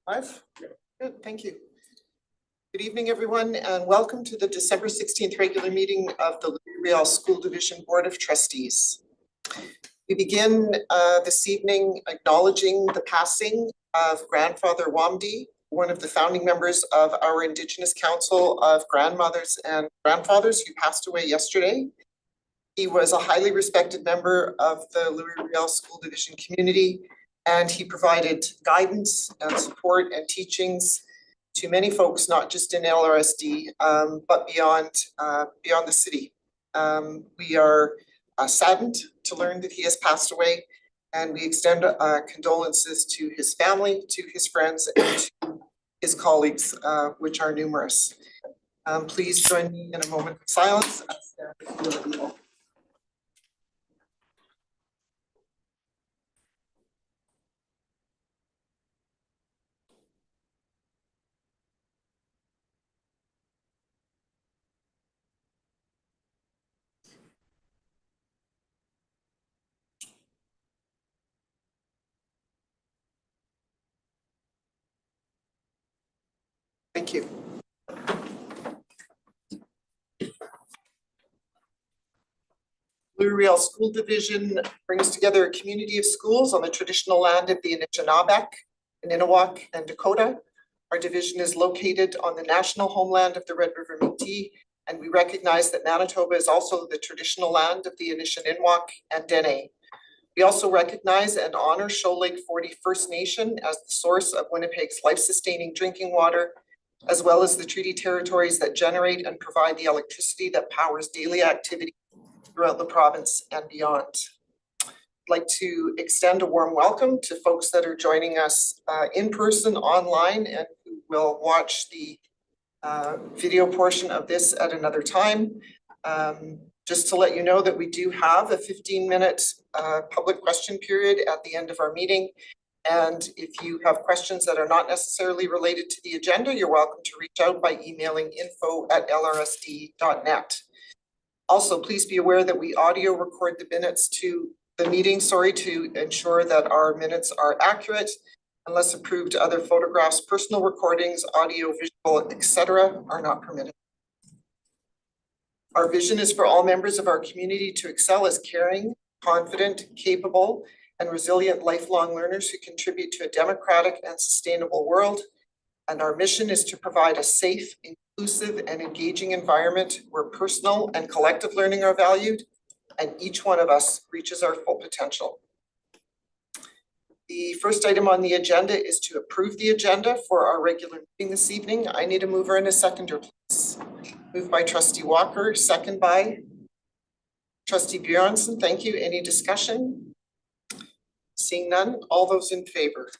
Live? Good, thank you. Good evening, everyone, and welcome to the December 16th regular meeting of the Louis Riel School Division Board of Trustees. We begin this evening acknowledging the passing of Grandfather Wamdi, one of the founding members of our Indigenous Council of Grandmothers and Grandfathers, who passed away yesterday. He was a highly respected member of the Louis Riel School Division community, and he provided guidance and support and teachings to many folks, not just in LRSD, but beyond the city. We are saddened to learn that he has passed away, and we extend condolences to his family, to his friends, and to his colleagues, which are numerous. Please join me in a moment of silence. Thank you. Louis Riel School Division brings together a community of schools on the traditional land of the Anishinaabe, Niniwak, and Dakota. Our division is located on the national homeland of the Red River Métis, and we recognize that Manitoba is also the traditional land of the Anishinaabe and Dene. We also recognize and honor Shoal Lake 40 First Nation as the source of Winnipeg's life-sustaining drinking water, as well as the treaty territories that generate and provide the electricity that powers daily activity throughout the province and beyond. I'd like to extend a warm welcome to folks that are joining us in person, online, and who will watch the video portion of this at another time. Just to let you know that we do have a 15-minute public question period at the end of our meeting. And if you have questions that are not necessarily related to the agenda, you're welcome to reach out by emailing info@lrsd.net. Also, please be aware that we audio record the minutes to the meeting, to ensure that our minutes are accurate. Unless approved, other photographs, personal recordings, audio, visual, etc. are not permitted. Our vision is for all members of our community to excel as caring, confident, capable, and resilient lifelong learners who contribute to a democratic and sustainable world. And our mission is to provide a safe, inclusive, and engaging environment where personal and collective learning are valued, and each one of us reaches our full potential. The first item on the agenda is to approve the agenda for our regular meeting this evening. I need a mover and a seconder, please. Moved by Trustee Walker, second by Trustee Bjornson. Thank you. Any discussion? Seeing none, all those in favor?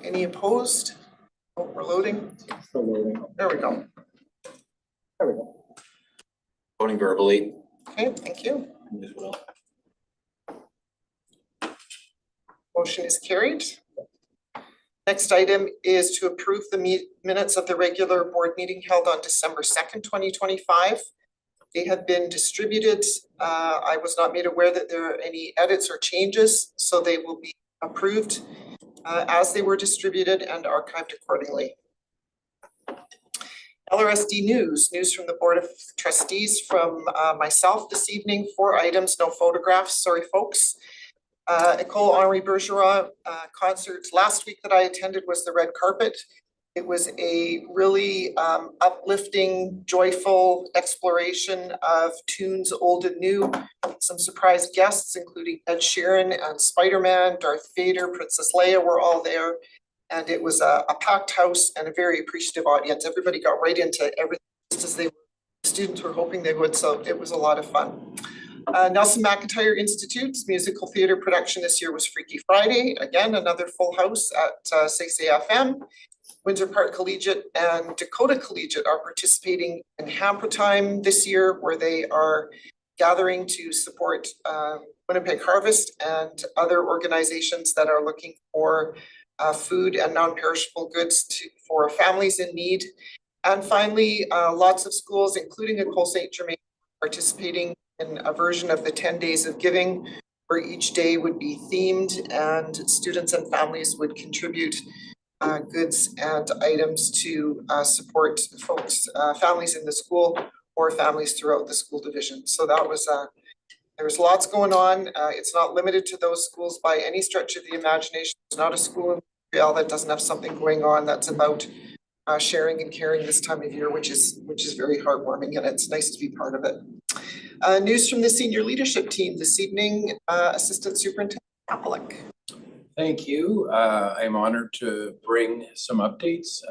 Any opposed? Oh, we're loading. Still loading. There we go. There we go. Voting verbally. Okay, thank you. Motion is carried. Next item is to approve the minutes of the regular board meeting held on December 2nd, 2025. They have been distributed. I was not made aware that there are any edits or changes, so they will be approved as they were distributed and archived accordingly. LRSD news from the Board of Trustees from myself this evening. 4 items, no photographs, sorry folks. Ecole Henri Bergeron concert last week that I attended was the red carpet. It was a really uplifting, joyful exploration of tunes old and new. Some surprise guests, including Ed Sheeran and Spider-Man, Darth Vader, Princess Leia were all there. And it was a packed house and a very appreciative audience. Everybody got right into everything just as the students were hoping they would, so it was a lot of fun. Nelson McIntyre Institute's musical theater production this year was Freaky Friday. Again, another full house at CCFM. Windsor Park Collegiate and Dakota Collegiate are participating in Hamper Time this year, where they are gathering to support Winnipeg Harvest and other organizations that are looking for food and non-perishable goods for families in need. And finally, lots of schools, including Ecole Saint Germain, participating in a version of the 10 Days of Giving, where each day would be themed and students and families would contribute goods and items to support folks, families in the school or families throughout the school division. So that was there's lots going on. It's not limited to those schools by any stretch of the imagination. It's not a school in Montreal that doesn't have something going on that's about sharing and caring this time of year, which is very heartwarming, and it's nice to be part of it. News from the senior leadership team this evening, Assistant Superintendent Kapalik. Thank you. I'm honored to bring some updates,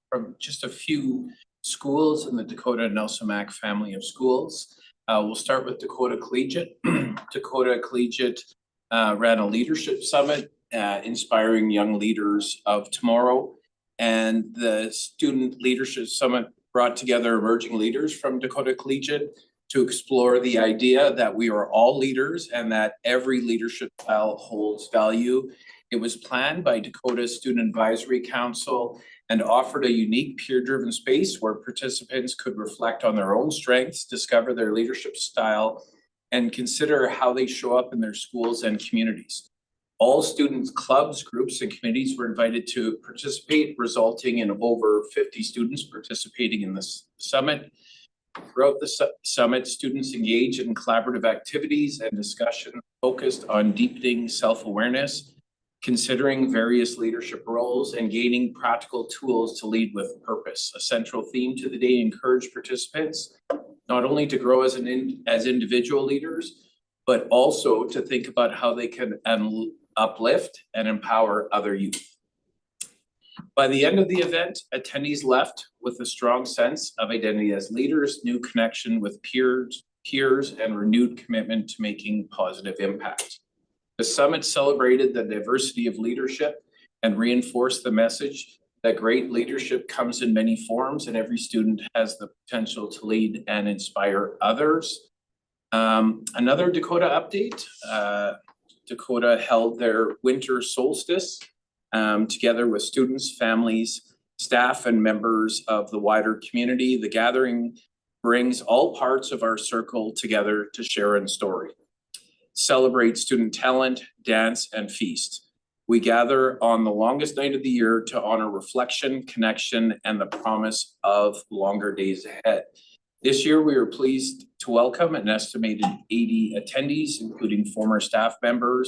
from just a few schools in the Dakota Nelson Mack family of schools. We'll start with Dakota Collegiate. Dakota Collegiate ran a leadership summit, inspiring young leaders of tomorrow. And the Student Leadership Summit brought together emerging leaders from Dakota Collegiate to explore the idea that we are all leaders and that every leadership style holds value. It was planned by Dakota Student Advisory Council and offered a unique peer-driven space where participants could reflect on their own strengths, discover their leadership style, and consider how they show up in their schools and communities. All students, clubs, groups, and committees were invited to participate, resulting in over 50 students participating in this summit. Throughout the summit, students engaged in collaborative activities and discussion focused on deepening self-awareness, considering various leadership roles, and gaining practical tools to lead with purpose. A central theme to the day encouraged participants not only to grow as individual leaders, but also to think about how they can uplift and empower other youth. By the end of the event, attendees left with a strong sense of identity as leaders, new connection with peers, and renewed commitment to making positive impact. The summit celebrated the diversity of leadership and reinforced the message that great leadership comes in many forms and every student has the potential to lead and inspire others. Another Dakota update, Dakota held their winter solstice together with students, families, staff, and members of the wider community. The gathering brings all parts of our circle together to share a story, celebrate student talent, dance, and feast. We gather on the longest night of the year to honor reflection, connection, and the promise of longer days ahead. This year, we are pleased to welcome an estimated 80 attendees, including former Dakota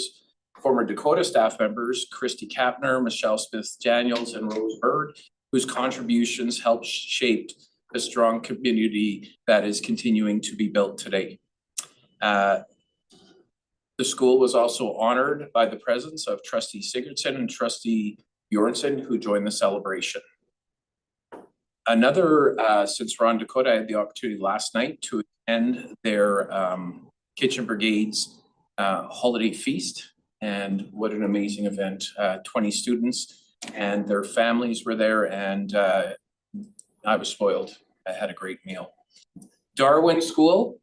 staff members, Christy Kapner, Michelle Smith-Daniels, and Rose Bird, whose contributions helped shape the strong community that is continuing to be built today. The school was also honored by the presence of Trustee Sigurdsson and Trustee Bjornsson, who joined the celebration. Another, since we're on Dakota, I had the opportunity last night to attend their Kitchen Brigade's holiday feast. And what an amazing event. 20 students and their families were there, and I was spoiled. I had a great meal. Darwin School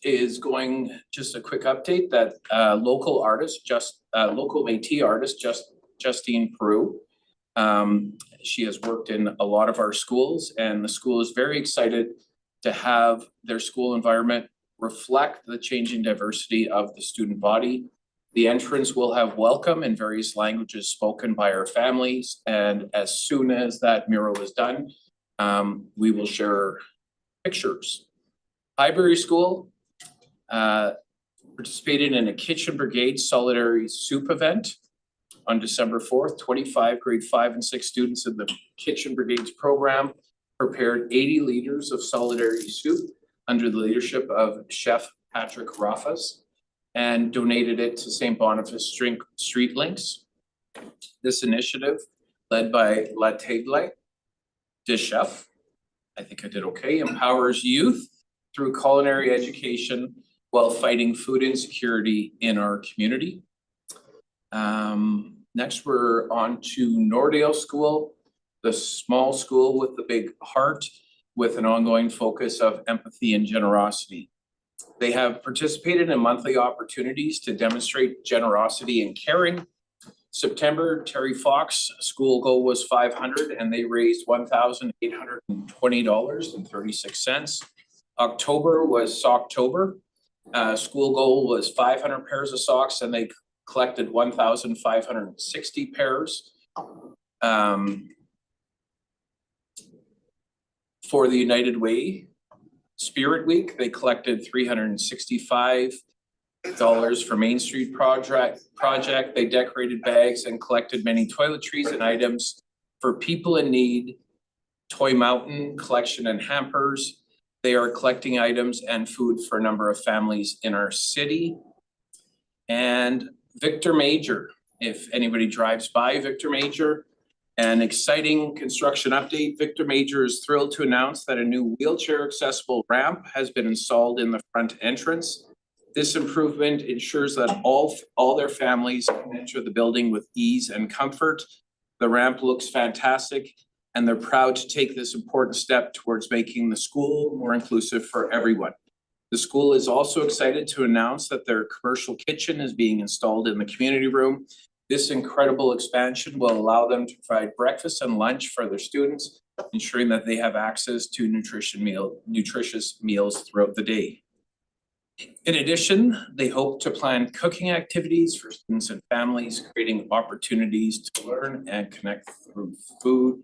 is going, just a quick update, that local Métis artist, Justine Peru. She has worked in a lot of our schools, and the school is very excited to have their school environment reflect the changing diversity of the student body. The entrance will have welcome in various languages spoken by our families, and as soon as that mural is done, we will share pictures. Highbury School participated in a Kitchen Brigade Solidarity Soup event on December 4th. 25 grade 5 and 6 students in the Kitchen Brigades program prepared 80 liters of Solidarity Soup under the leadership of Chef Patrick Raffas and donated it to St. Boniface Street Links. This initiative, led by La Table de Chef, I think I did okay, empowers youth through culinary education while fighting food insecurity in our community. Next, we're on to Nordale School, the small school with the big heart, with an ongoing focus of empathy and generosity. They have participated in monthly opportunities to demonstrate generosity and caring. September, Terry Fox school goal was $500 and they raised $1,820.36. October was Socktober, School goal was 500 pairs of socks and they collected 1,560 pairs. For the United Way Spirit Week, they collected $365 for Main Street project. They decorated bags and collected many toiletries and items for people in need. Toy Mountain collection and hampers. They are collecting items and food for a number of families in our city. And Victor Major, if anybody drives by Victor Major, an exciting construction update. Victor Major is thrilled to announce that a new wheelchair accessible ramp has been installed in the front entrance. This improvement ensures that all their families can enter the building with ease and comfort. The ramp looks fantastic and they're proud to take this important step towards making the school more inclusive for everyone. The school is also excited to announce that their commercial kitchen is being installed in the community room. This incredible expansion will allow them to provide breakfast and lunch for their students, ensuring that they have access to nutritious meals throughout the day. In addition, they hope to plan cooking activities for students and families, creating opportunities to learn and connect through food.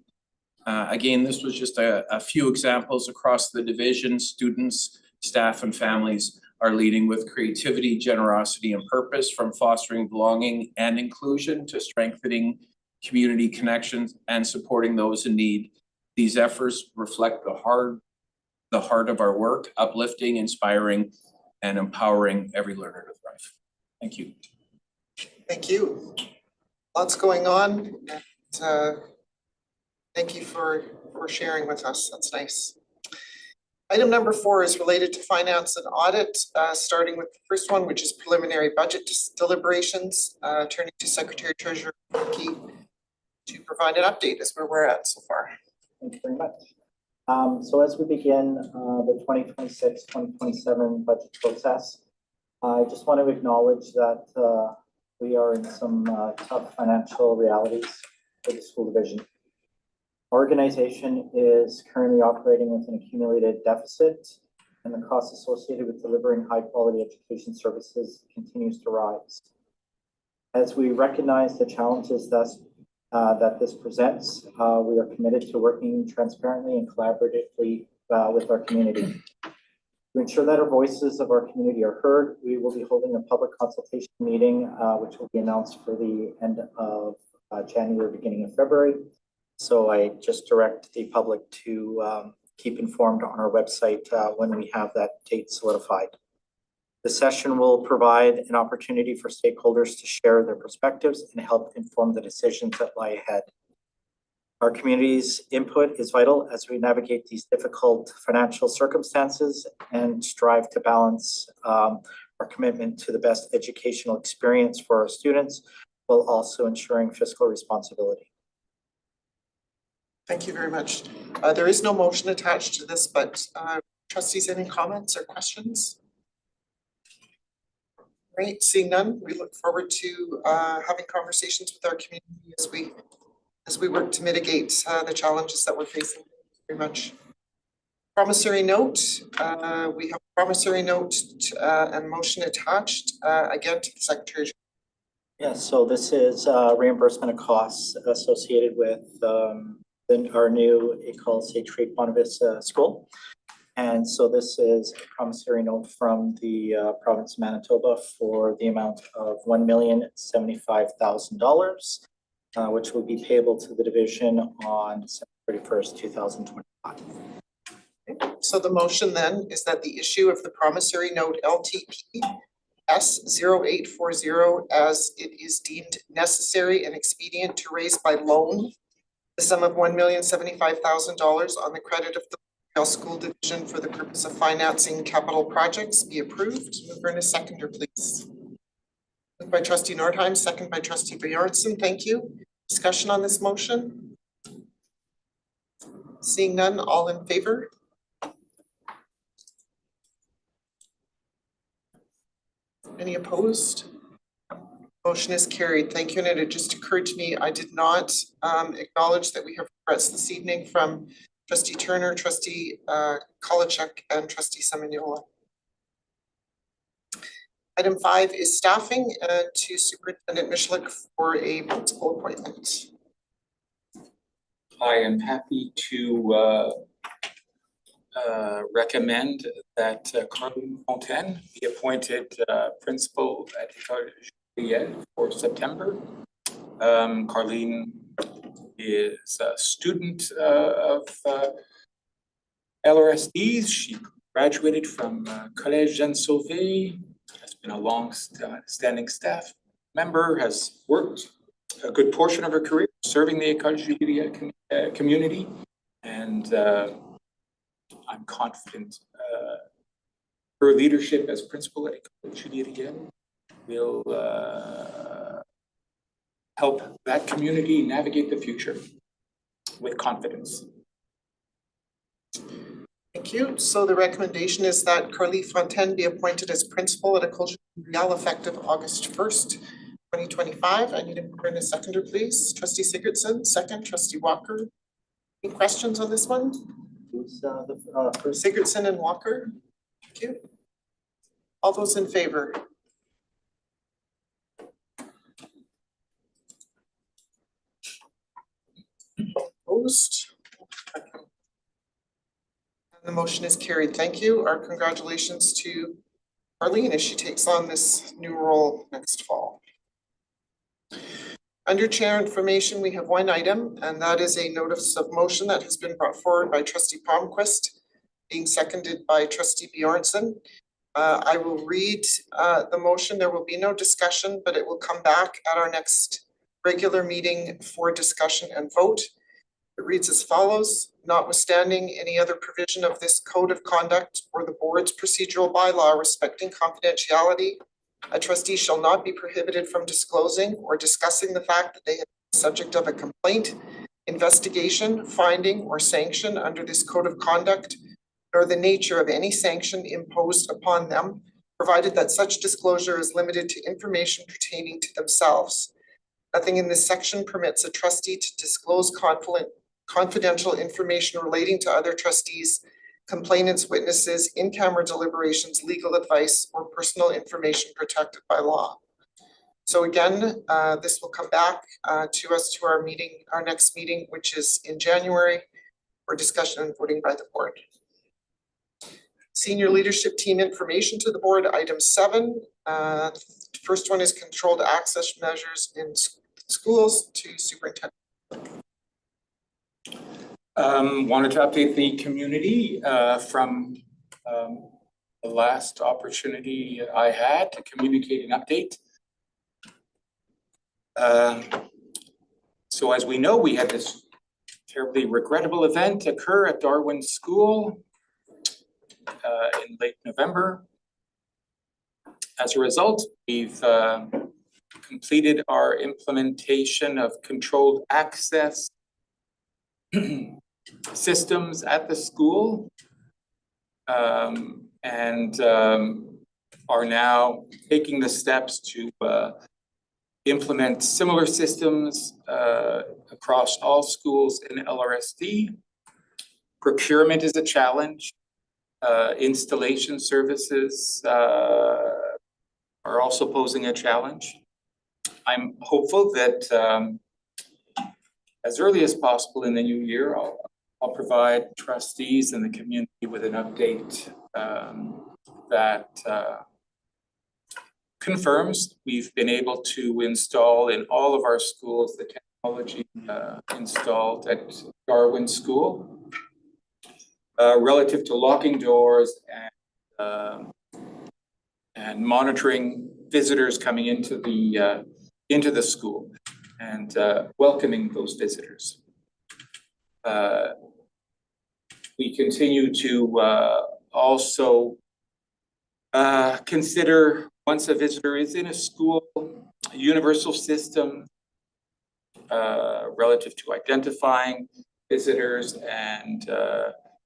Again, this was just a few examples across the division. Students, staff, and families are leading with creativity, generosity, and purpose, from fostering belonging and inclusion to strengthening community connections and supporting those in need. These efforts reflect the heart of our work, uplifting, inspiring, and empowering every learner to thrive. Thank you. Thank you. Lots going on. And, thank you for sharing with us. That's nice. Item number 4 is related to finance and audit, starting with the first one, which is preliminary budget deliberations. Turning to Secretary Treasurer Key to provide an update as where we're at so far. Thank you very much. So as we begin the 2026-2027 budget process, I just want to acknowledge that we are in some tough financial realities for the school division. Our organization is currently operating with an accumulated deficit, and the costs associated with delivering high-quality education services continues to rise. As we recognize the challenges that this presents, we are committed to working transparently and collaboratively with our community. To ensure that our voices of our community are heard, we will be holding a public consultation meeting, which will be announced for the end of January, beginning of February. So I just direct the public to keep informed on our website when we have that date solidified. The session will provide an opportunity for stakeholders to share their perspectives and help inform the decisions that lie ahead. Our community's input is vital as we navigate these difficult financial circumstances and strive to balance our commitment to the best educational experience for our students, while also ensuring fiscal responsibility. Thank you very much. There is no motion attached to this, but trustees, any comments or questions? Great, seeing none, we look forward to having conversations with our community as we work to mitigate the challenges that we're facing. Very much. Promissory note. We have a promissory note and motion attached again to the Secretary. Yes, so this is reimbursement of costs associated with our new École Saint-Trique Bonavista school. And so this is a promissory note from the province of Manitoba for the amount of $1,075,000, which will be payable to the division on December 31st, 2025. So the motion then is that the issue of the promissory note LTP S0840 as it is deemed necessary and expedient to raise by loan the sum of $1,075,000 on the credit of the School Division for the purpose of financing capital projects be approved. Mover and a seconder, please. Moved by Trustee Nordheim, second by Trustee Bjornson. Thank you. Discussion on this motion? Seeing none, all in favor? Any opposed? Motion is carried. Thank you. And it just occurred to me, I did not acknowledge that we have regrets this evening from Trustee Turner, Trustee Kolachuk, and Trustee Semenyola. Item 5 is staffing to Superintendent Mishlik for a principal appointment. I am happy to recommend that Carleen Fontaine be appointed principal at École Julienne for September. Carleen is a student of LRSDs. She graduated from Collège Jeanne Sauvé, has been a long-standing staff member, has worked a good portion of her career serving the École Julienne community, and I'm confident her leadership as principal at École Julienne will help that community navigate the future with confidence. Thank you. So the recommendation is that Carleen Fontaine be appointed as principal at École Julienne effective August 1st, 2025. I need a seconder, please. Trustee Sigurdsson, second. Trustee Walker. Any questions on this one? Who's first? Sigurdsson and Walker. Thank you. All those in favor? Opposed? The motion is carried. Thank you. Our congratulations to Carleen as she takes on this new role next fall. Under chair information, we have one item, and that is a notice of motion that has been brought forward by Trustee Palmquist, being seconded by Trustee Bjornson. I will read the motion. There will be no discussion, but it will come back at our next regular meeting for discussion and vote. It reads as follows: notwithstanding any other provision of this code of conduct or the board's procedural bylaw respecting confidentiality, a trustee shall not be prohibited from disclosing or discussing the fact that they have been the subject of a complaint, investigation, finding, or sanction under this code of conduct, nor the nature of any sanction imposed upon them, provided that such disclosure is limited to information pertaining to themselves. Nothing in this section permits a trustee to disclose confidential information relating to other trustees, complainants, witnesses, in-camera deliberations, legal advice, or personal information protected by law. So again, this will come back to us to our next meeting, which is in January, for discussion and voting by the board. Senior leadership team information to the board, item 7. First one is controlled access measures in schools to superintendent. Wanted to update the community from the last opportunity I had to communicate an update. So as we know, we had this terribly regrettable event occur at Darwin School in late November. As a result, we've completed our implementation of controlled access systems at the school, and are now taking the steps to implement similar systems across all schools in LRSD. Procurement is a challenge. Installation services are also posing a challenge. I'm hopeful that as early as possible in the new year, I'll provide trustees and the community with an update that confirms we've been able to install in all of our schools the technology installed at Darwin School relative to locking doors and monitoring visitors coming into the school and welcoming those visitors. We continue to also consider, once a visitor is in a school, a universal system relative to identifying visitors and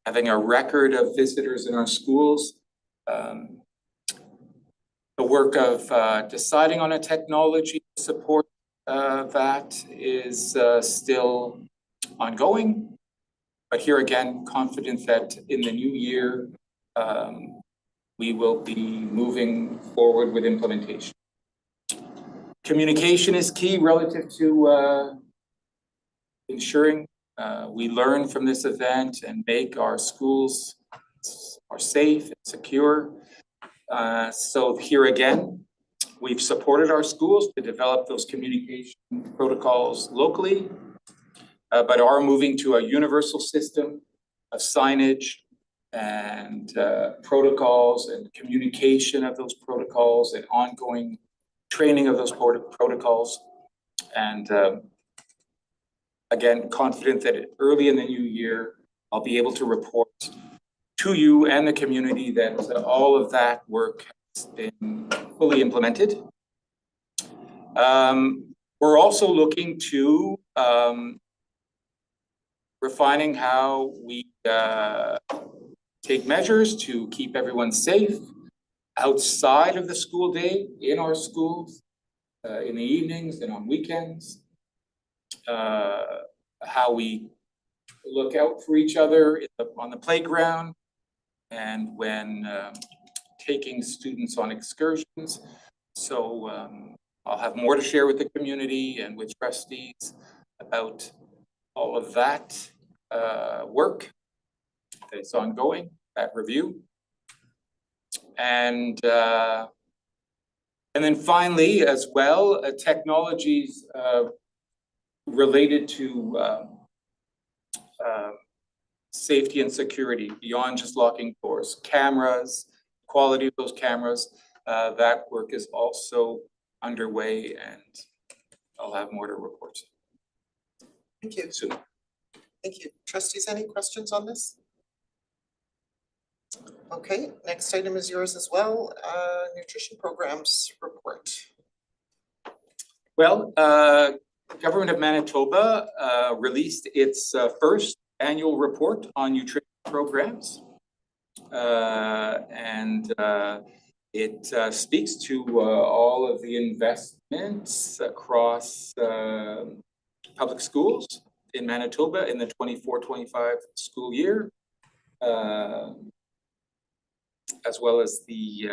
having a record of visitors in our schools. The work of deciding on a technology to support that is still ongoing, but here again, confident that in the new year, we will be moving forward with implementation. Communication is key relative to ensuring we learn from this event and make our schools are safe and secure. So here again, we've supported our schools to develop those communication protocols locally, but are moving to a universal system of signage and protocols and communication of those protocols and ongoing training of those protocols. And again, confident that early in the new year, I'll be able to report to you and the community that all of that work has been fully implemented. We're also looking to refining how we take measures to keep everyone safe outside of the school day, in our schools, in the evenings and on weekends. How we look out for each other on the playground and when taking students on excursions. So I'll have more to share with the community and with trustees about all of that work that's ongoing, that review. And then finally, as well, technologies related to safety and security beyond just locking doors, cameras, quality of those cameras. That work is also underway, and I'll have more to report Thank you. soon. Thank you. Trustees, any questions on this? Okay, next item is yours as well. Nutrition programs report. Well, Government of Manitoba released its first annual report on nutrition programs. It speaks to all of the investments across public schools in Manitoba in the 24-25 school year, as well as the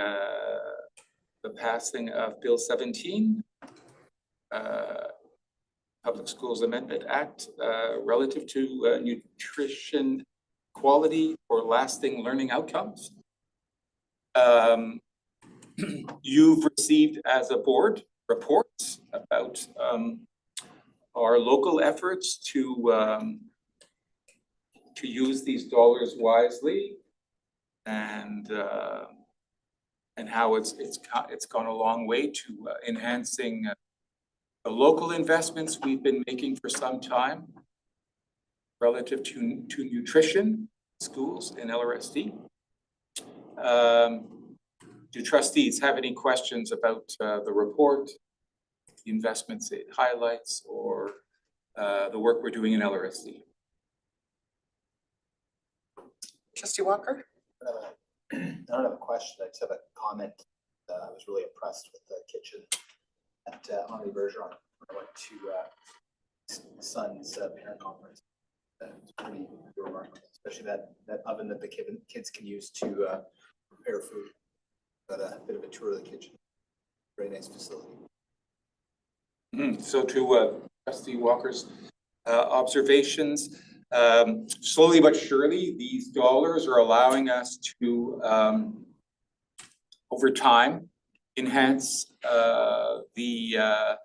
passing of Bill 17, Public Schools Amendment Act, relative to nutrition quality for lasting learning outcomes. You've received as a board reports about our local efforts to use these dollars wisely, and how it's gone a long way to enhancing the local investments we've been making for some time relative to nutrition schools in LRSD. Do trustees have any questions about the report, the investments it highlights, or the work we're doing in LRSD? Trustee Walker? I don't have a question, I just have a comment. I was really impressed with the kitchen at Henri Bergeron when I went to son's parent conference. It's pretty remarkable, especially that oven that the kids can use to prepare food. Got a bit of a tour of the kitchen. Very nice facility. So to Trustee Walker's observations, slowly but surely, these dollars are allowing us to, over time, enhance the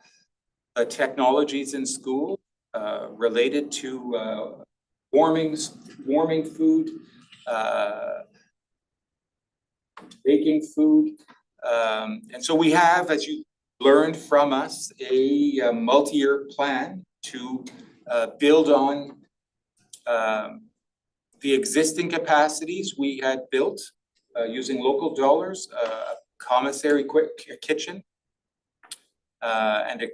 technologies in school related to warming food, baking food. And so we have, as you learned from us, a multi-year plan to build on the existing capacities we had built using local dollars, a commissary kitchen, and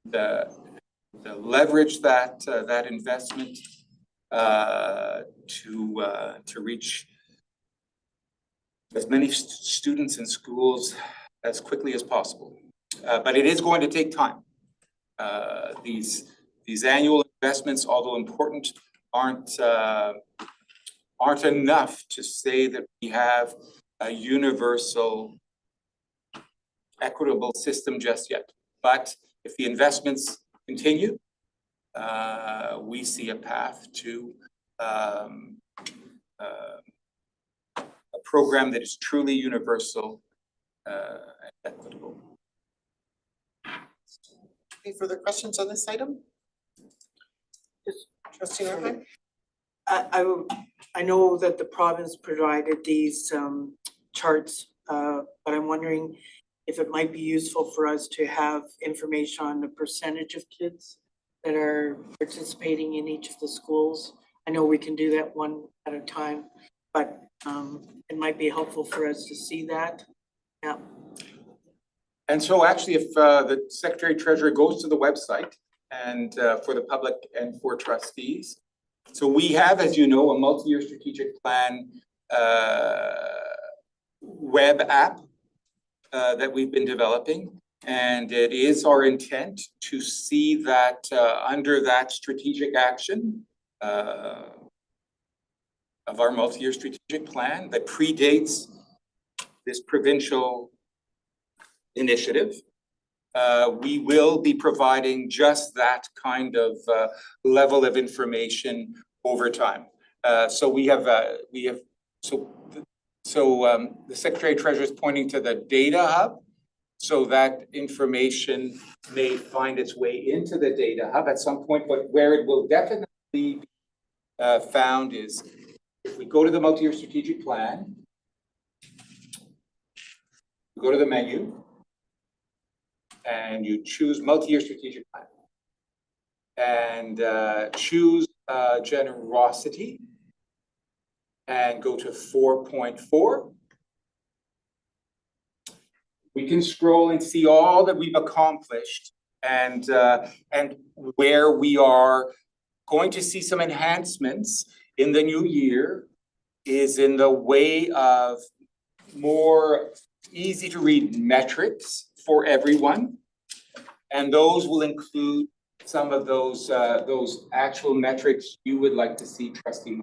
the leverage that investment to reach as many students in schools as quickly as possible. But it is going to take time. These annual investments, although important, aren't enough to say that we have a universal equitable system just yet. But if the investments continue, we see a path to a program that is truly universal and equitable. Any further questions on this item? Trustee Norman? I know that the province provided these charts, but I'm wondering if it might be useful for us to have information on the percentage of kids that are participating in each of the schools. I know we can do that one at a time, but it might be helpful for us to see that. Yeah. And so actually, if the Secretary Treasurer goes to the website and for the public and for trustees, so we have, as you know, a multi-year strategic plan web app that we've been developing. And it is our intent to see that under that strategic action of our multi-year strategic plan that predates this provincial initiative, we will be providing just that kind of level of information over time. So the Secretary Treasurer is pointing to the data hub, so that information may find its way into the data hub at some point, but where it will definitely be found is if we go to the multi-year strategic plan, go to the menu, and you choose multi-year strategic plan, and choose generosity, and go to 4.4. We can scroll and see all that we've accomplished and where we are going to see some enhancements in the new year is in the way of more easy to read metrics for everyone. And those will include some of those actual metrics you would like to see, Trustee.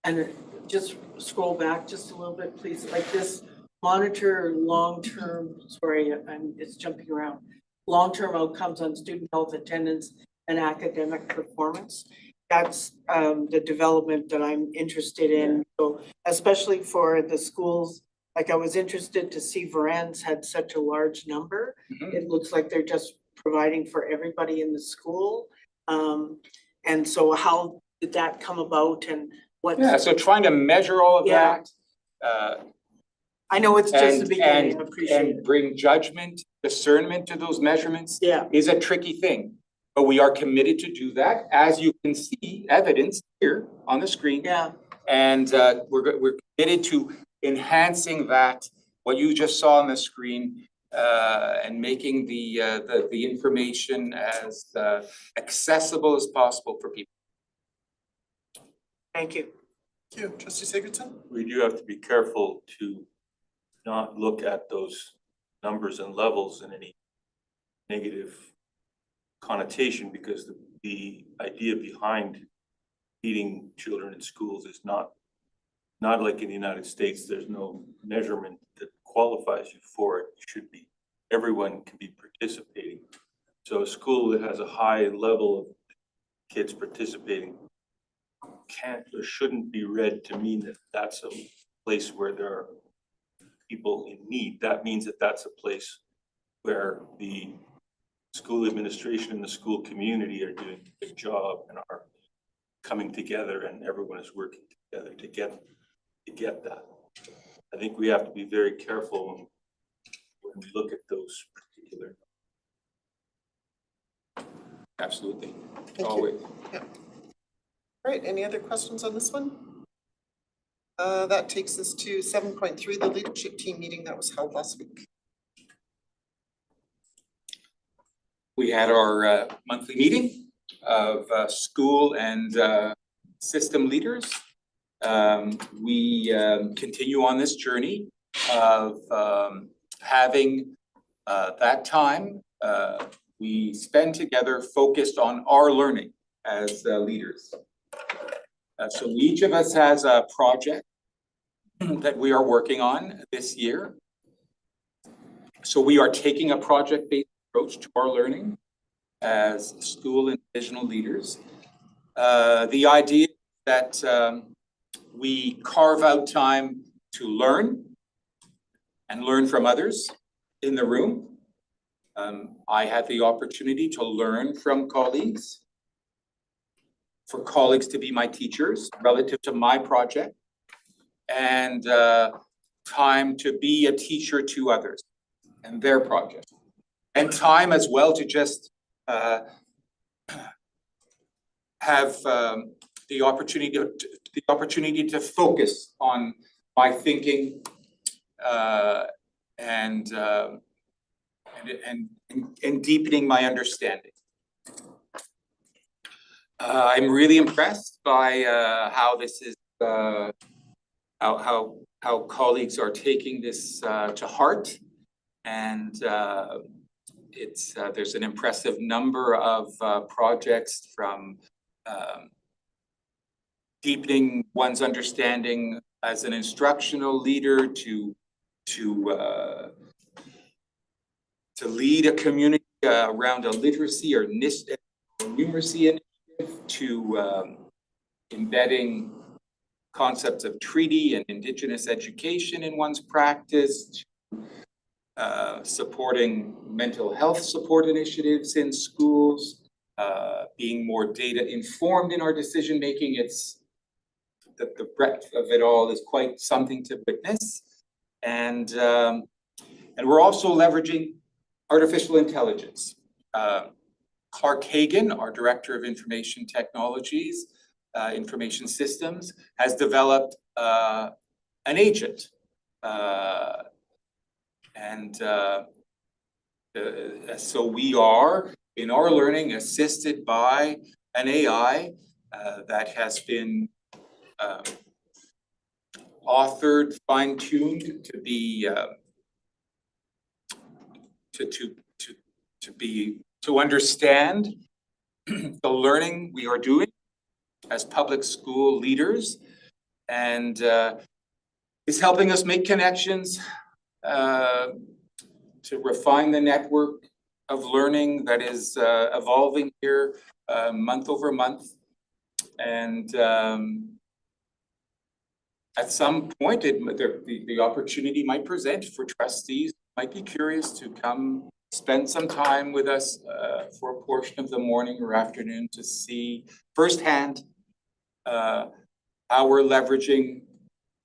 And just scroll back just a little bit, please, like this monitor long-term, sorry, it's jumping around. Long-term outcomes on student health, attendance, and academic performance. That's the development that I'm interested in. So especially for the schools, like I was interested to see Varennes had such a large number. Mhm. It looks like they're just providing for everybody in the school. And so how did that come about and what? Yeah, so trying to measure all of Yeah. that. I know it's just the And, beginning, I appreciate and it. bring judgment, discernment to those measurements Yeah, is a tricky thing. But we are committed to do that, as you can see evidence here on the screen. yeah, And we're committed to enhancing that, what you just saw on the screen, and making the information as accessible as possible for people. thank you. Thank you. Trustee Sigurdsson? We do have to be careful to not look at those numbers and levels in any negative connotation, because the idea behind feeding children in schools is not like in the United States. There's no measurement that qualifies you for it. It should be, everyone can be participating. So a school that has a high level of kids participating can't or shouldn't be read to mean that that's a place where there are people in need. That means that that's a place where the school administration and the school community are doing a good job and are coming together, and everyone is working together to get that. I think we have to be very careful when we look at those particular. Absolutely, Thank you. always. All right, any other questions on this one? That takes us to 7.3, the leadership team meeting that was held last week. We had our monthly meeting of school and system leaders. We continue on this journey of having that time we spend together focused on our learning as leaders. So each of us has a project that we are working on this year. So we are taking a project-based approach to our learning as school and divisional leaders. The idea that we carve out time to learn and learn from others in the room. I had the opportunity to learn from colleagues, for colleagues to be my teachers relative to my project, and time to be a teacher to others and their project. And time as well to just have the opportunity to focus on my thinking and deepening my understanding. I'm really impressed by how this is how colleagues are taking this to heart, and it's there's an impressive number of projects from deepening one's understanding as an instructional leader to lead a community around a literacy or numeracy initiative, to embedding concepts of treaty and Indigenous education in one's practice, to supporting mental health support initiatives in schools, being more data informed in our decision making. It's the breadth of it all is quite something to witness, and we're also leveraging artificial intelligence. Clark Hagan, our Director of Information Technologies, Information Systems, has developed an agent. So we are, in our learning, assisted by an AI that has been authored, fine-tuned to be to understand the learning we are doing as public school leaders, and is helping us make connections to refine the network of learning that is evolving here month over month. And at some point, the opportunity might present for trustees might be curious to come spend some time with us for a portion of the morning or afternoon to see firsthand how we're leveraging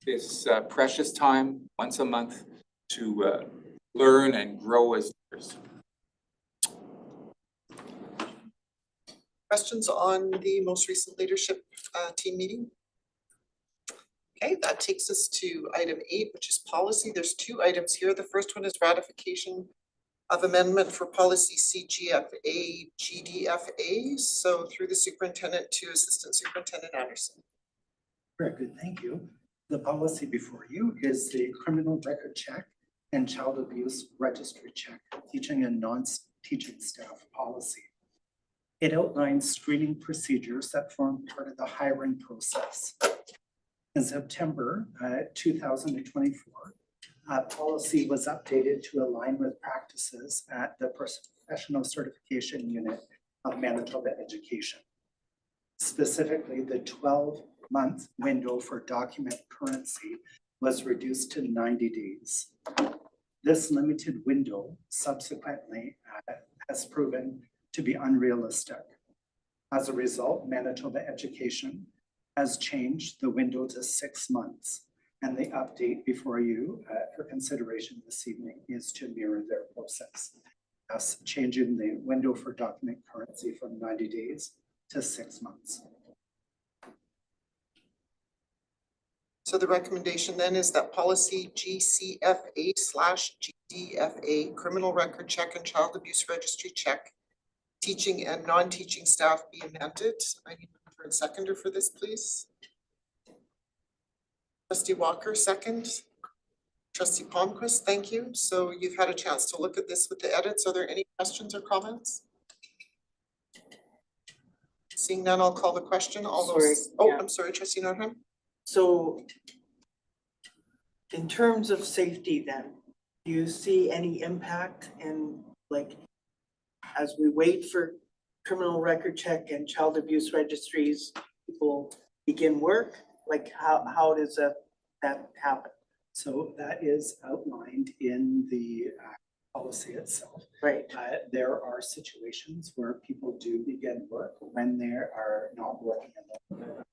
this precious time once a month to learn and grow as leaders. Questions on the most recent leadership team meeting? Okay, that takes us to item 8, which is policy. There's 2 items here. The first one is ratification of amendment for policy CGFA GDFA. So through the superintendent to Assistant Superintendent Anderson. Very good, thank you. The policy before you is the criminal record check and child abuse registry check, teaching and non-teaching staff policy. It outlines screening procedures that form part of the hiring process. In September 2024, policy was updated to align with practices at the Professional Certification Unit of Manitoba Education. Specifically, the 12-month window for document currency was reduced to 90 days. This limited window subsequently has proven to be unrealistic. As a result, Manitoba Education has changed the window to 6 months, and the update before you for consideration this evening is to mirror their process, thus changing the window for document currency from 90 days to 6 months. So the recommendation then is that policy GCFA/GDFA, criminal record check and child abuse registry check, teaching and non-teaching staff be amended. I need a preferred seconder for this, please. Trustee Walker, second. Trustee Palmquist, thank you. So you've had a chance to look at this with the edits. Are there any questions or comments? Seeing none, I'll call the question. All those. Sorry, Oh, yeah. I'm sorry, Trustee Nordheim. So In terms of safety then, do you see any impact in like, as we wait for criminal record check and child abuse registries, people begin work? Like how does that happen? So that is outlined in the policy itself. Right, There are situations where people do begin work when they are not working alone.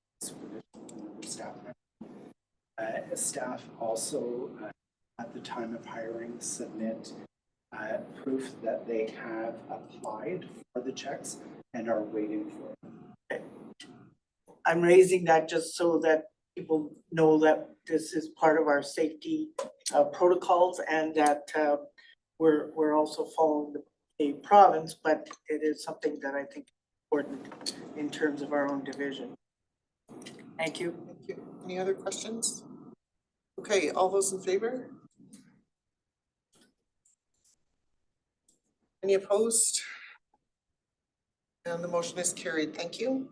Staff staff also, at the time of hiring, submit proof that they have applied for the checks and are waiting for it. I'm raising that just so that people know that this is part of our safety protocols and that we're also following the province, but it is something that I think is important in terms of our own division. Thank you. Thank you. Any other questions? Okay, all those in favor? Any opposed? And the motion is carried. Thank you.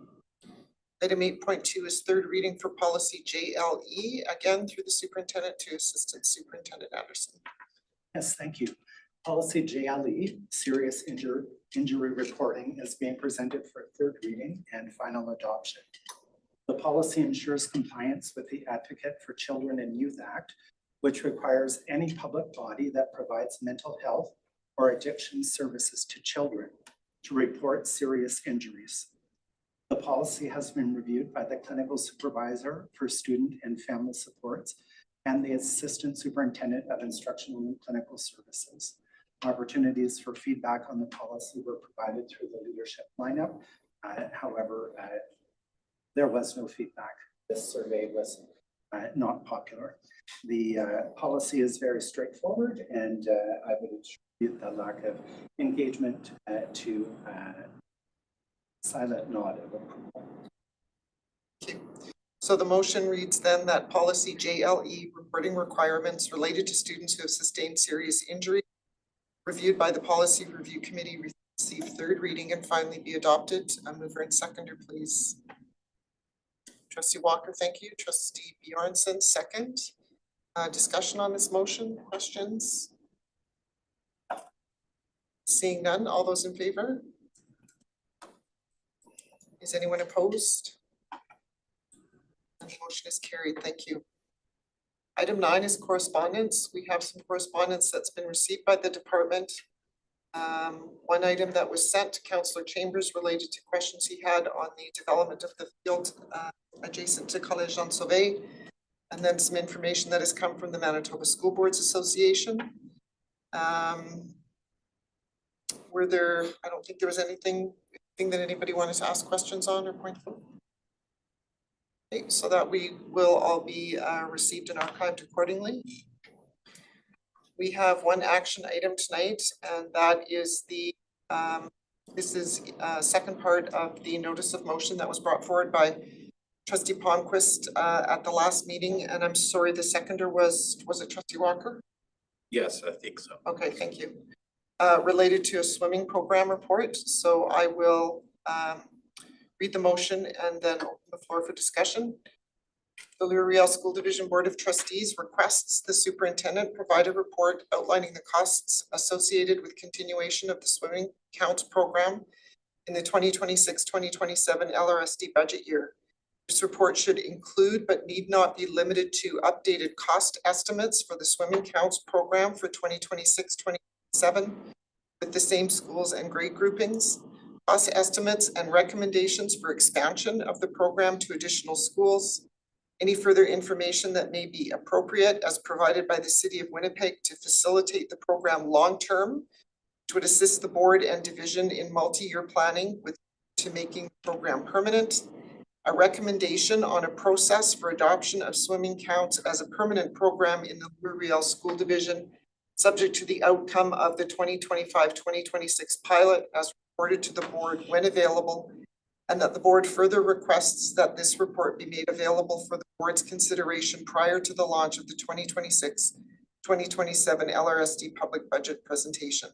Item 8.2 is third reading for policy JLE, again through the superintendent to Assistant Superintendent Anderson. Yes, thank you. Policy JLE, serious injury reporting, is being presented for third reading and final adoption. The policy ensures compliance with the Advocate for Children and Youth Act, which requires any public body that provides mental health or addiction services to children to report serious injuries. The policy has been reviewed by the clinical supervisor for student and family supports and the assistant superintendent of instructional and clinical services. Opportunities for feedback on the policy were provided through the leadership lineup. However, there was no feedback. This survey was not popular. The policy is very straightforward, and I would attribute the lack of engagement to silent nod of approval. So the motion reads then that policy JLE, reporting requirements related to students who have sustained serious injury, reviewed by the Policy Review Committee, receive third reading and finally be adopted. Mover and seconder, please. Trustee Walker, thank you. Trustee Bjornson, second. Discussion on this motion, questions? Seeing none, all those in favor? Is anyone opposed? And the motion is carried. Thank you. Item 9 is correspondence. We have some correspondence that's been received by the department. One item that was sent to Councillor Chambers related to questions he had on the development of the field adjacent to Collège Jean Sauvé, and then some information that has come from the Manitoba School Boards Association. Were there, I don't think there was anything that anybody wanted to ask questions on or point out? Okay, so that we will all be received and archived accordingly. We have one action item tonight, and that is the, this is second part of the notice of motion that was brought forward by Trustee Palmquist at the last meeting, and I'm sorry, the seconder was it Trustee Walker? Yes, I think so. Okay, thank you. Related to a swimming program report, so I will read the motion and then open the floor for discussion. The Louis-Riel School Division Board of Trustees requests the superintendent provide a report outlining the costs associated with continuation of the swimming counts program in the 2026-2027 LRSD budget year. This report should include but need not be limited to updated cost estimates for the swimming counts program for 2026-2027 with the same schools and grade groupings, cost estimates and recommendations for expansion of the program to additional schools, any further information that may be appropriate as provided by the City of Winnipeg to facilitate the program long-term, which would assist the board and division in multi-year planning with to making the program permanent, a recommendation on a process for adoption of swimming counts as a permanent program in the Louis-Riel School Division, subject to the outcome of the 2025-2026 pilot as reported to the board when available, and that the board further requests that this report be made available for the board's consideration prior to the launch of the 2026-2027 LRSD public budget presentation.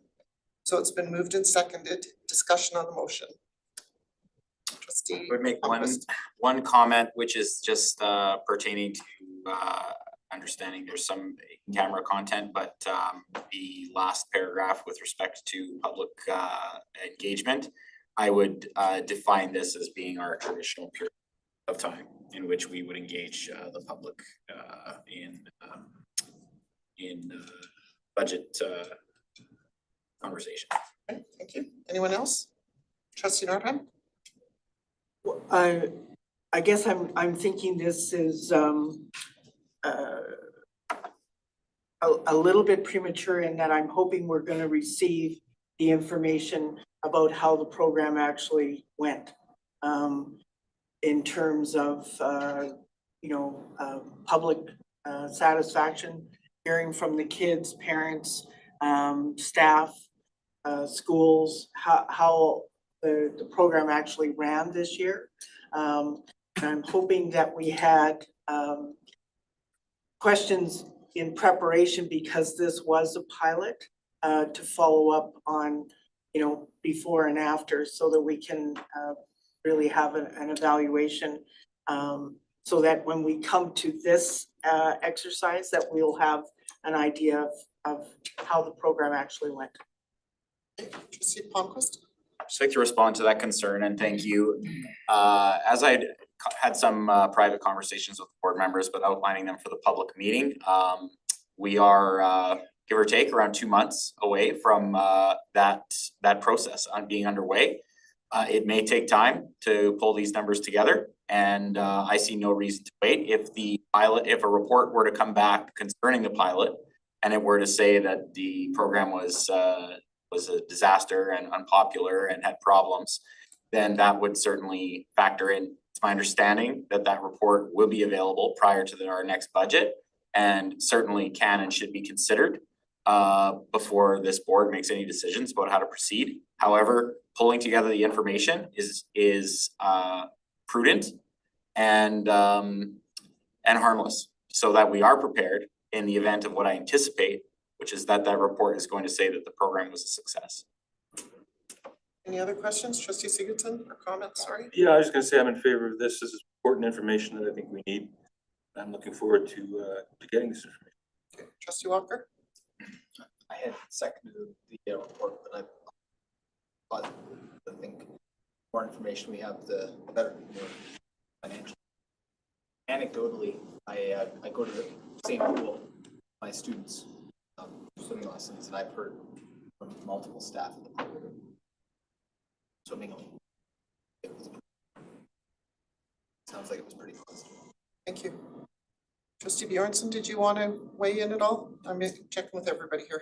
So it's been moved and seconded. Discussion on the motion. Trustee I would make Palmquist. one comment, which is just pertaining to understanding there's some camera content, but the last paragraph with respect to public engagement, I would define this as being our traditional period of time in which we would engage the public in budget conversation. Okay, thank you. Anyone else? Trustee Nordheim? Well, I guess I'm thinking this is a little bit premature in that I'm hoping we're gonna receive the information about how the program actually went. In terms of public satisfaction, hearing from the kids, parents, staff, schools, how the program actually ran this year. I'm hoping that we had questions in preparation because this was a pilot to follow up on, before and after, so that we can really have an evaluation, so that when we come to this exercise, that we'll have an idea of how the program actually went. Trustee Palmquist? Just like to respond to that concern and thank you. As I had some private conversations with board members, but outlining them for the public meeting, we are give or take around 2 months away from that process on being underway. It may take time to pull these numbers together, and I see no reason to wait. If a report were to come back concerning the pilot, and it were to say that the program was a disaster and unpopular and had problems, then that would certainly factor in. It's my understanding that that report will be available prior to our next budget, and certainly can and should be considered before this board makes any decisions about how to proceed. However, pulling together the information is prudent and harmless, so that we are prepared in the event of what I anticipate, which is that report is going to say that the program was a success. Any other questions? Trustee Sigurdsson, or comments, sorry? Yeah, I was gonna say I'm in favor of this. This is important information that I think we need. I'm looking forward to getting this information. Okay. Trustee Walker? I had seconded the report, but I think the more information we have, the better, more financial. Anecdotally, I go to the same pool, my students, swimming lessons, and I've heard from multiple staff at the pool. Swimming, sounds like it was pretty positive. Thank you. Trustee Bjornson, did you want to weigh in at all? I'm checking with everybody here.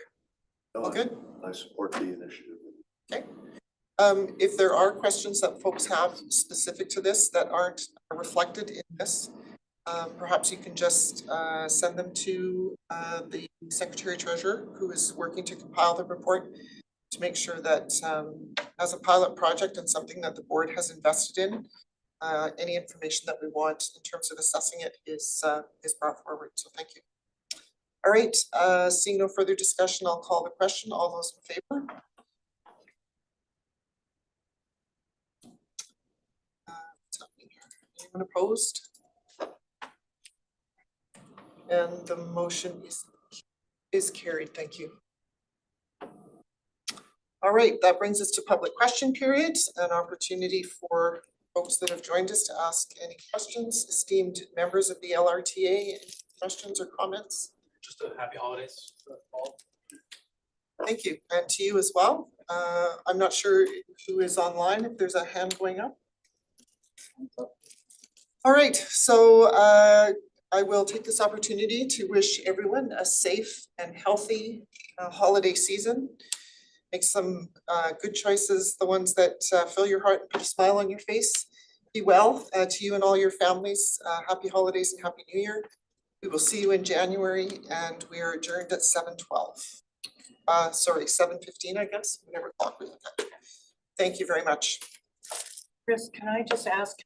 All good? I support the initiative. Okay. If there are questions that folks have specific to this that aren't reflected in this, perhaps you can just send them to the Secretary Treasurer, who is working to compile the report to make sure that as a pilot project and something that the board has invested in, any information that we want in terms of assessing it is brought forward. So thank you. All right, seeing no further discussion, I'll call the question. All those in favor? What's happening here? Anyone opposed? And the motion is carried. Thank you. All right, that brings us to public question period, an opportunity for folks that have joined us to ask any questions. Esteemed members of the LRTA, any questions or comments? Just a happy holidays for all. Thank you, and to you as well. I'm not sure who is online, if there's a hand going up. All right, so I will take this opportunity to wish everyone a safe and healthy holiday season. Make some good choices, the ones that fill your heart and put a smile on your face. Be well to you and all your families. Happy holidays and Happy New Year. We will see you in January, and we are adjourned at 7:12. Sorry, 7:15, I guess, whatever clock we look at. Thank you very much. Chris, can I just ask